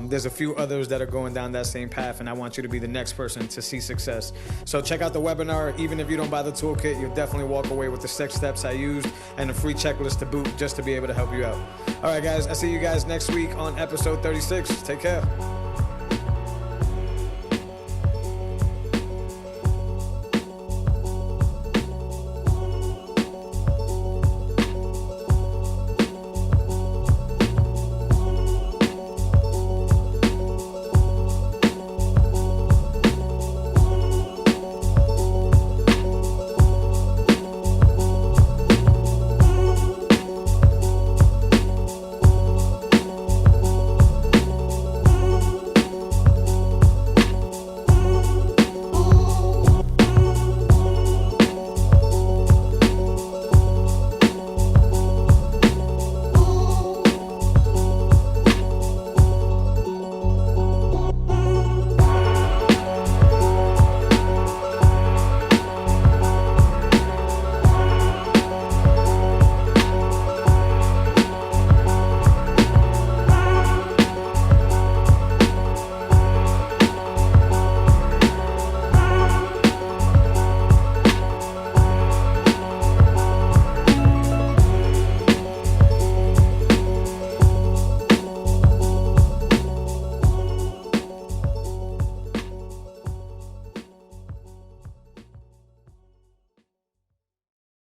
There's a few others that are going down that same path, and I want you to be the next person to see success. So check out the webinar. Even if you don't buy the toolkit, you'll definitely walk away with the 6 steps I used and a free checklist to boot just to be able to help you out. All right, guys. I'll see you guys next week on episode 36. Take care.